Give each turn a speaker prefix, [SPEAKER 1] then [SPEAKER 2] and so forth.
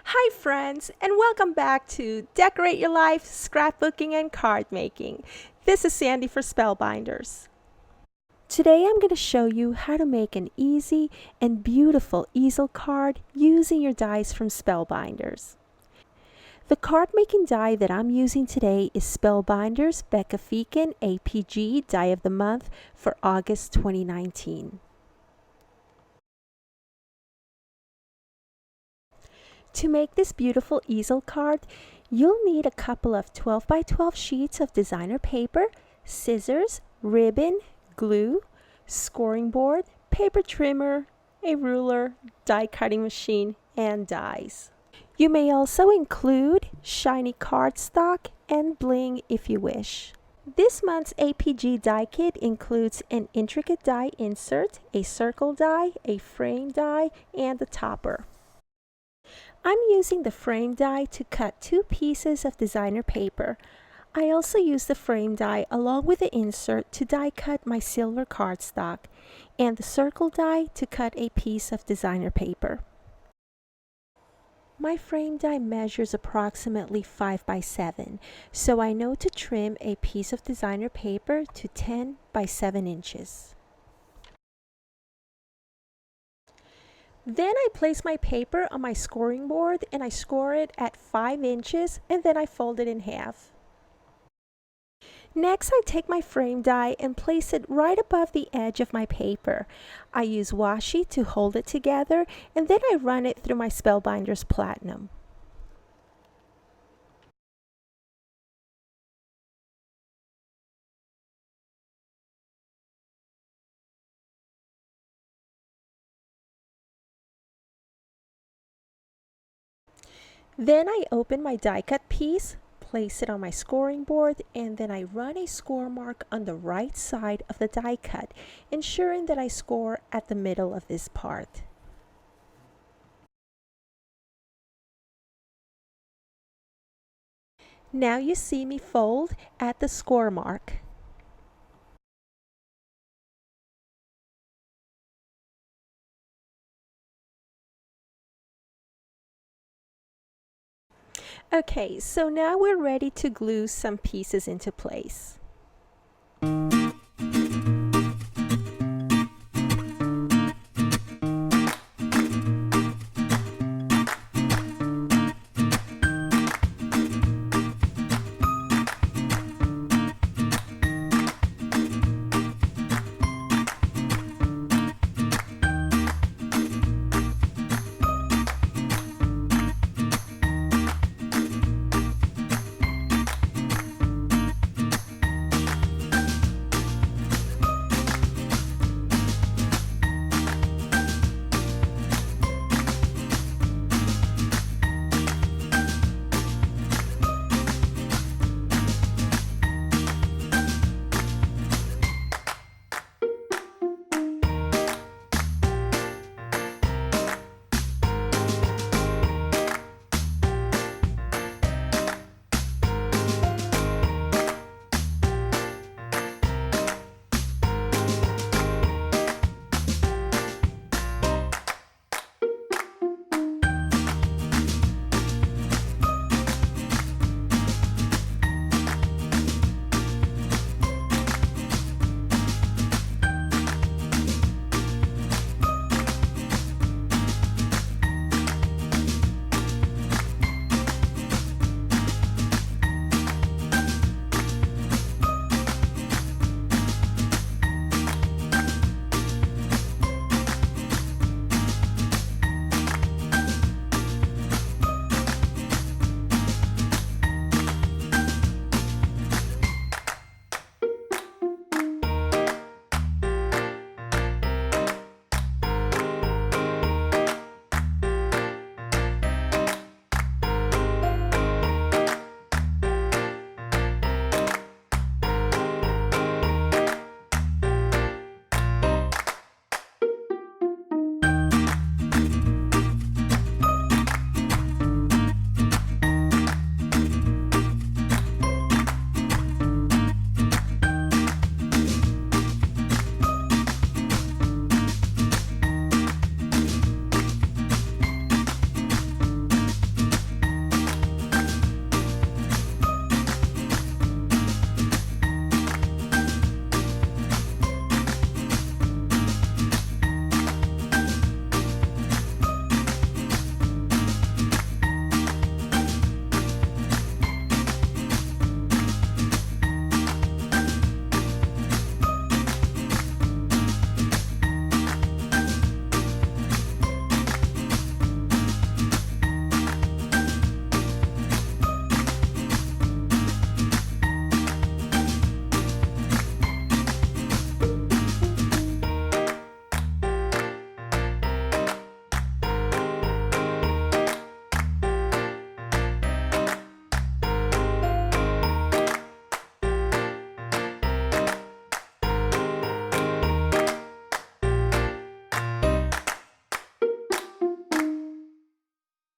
[SPEAKER 1] Hi friends, and welcome back to Decorate Your Life, Scrapbooking and Card Making. This is Sandy for Spellbinders. Today I'm going to show you how to make an easy and beautiful easel card using your dies from Spellbinders. The card making die that I'm using today is Spellbinders Becca Feeken APG Die of the Month for August 2019. To make this beautiful easel card, you'll need a couple of 12 by 12 sheets of designer paper, scissors, ribbon, glue, scoring board, paper trimmer, a ruler, die cutting machine, and dies. You may also include shiny cardstock and bling if you wish. This month's APG die kit includes an intricate die insert, a circle die, a frame die, and a topper. I'm using the frame die to cut 2 pieces of designer paper. I also use the frame die along with the insert to die cut my silver cardstock, and the circle die to cut a piece of designer paper. My frame die measures approximately 5 by 7, so I know to trim a piece of designer paper to 10 by 7 inches. Then I place my paper on my scoring board and I score it at 5 inches and then I fold it in half. Next, I take my frame die and place it right above the edge of my paper. I use washi to hold it together and then I run it through my Spellbinders Platinum. Then I open my die cut piece, place it on my scoring board, and then I run a score mark on the right side of the die cut, ensuring that I score at the middle of this part. Now you see me fold at the score mark. Okay, so now we're ready to glue some pieces into place.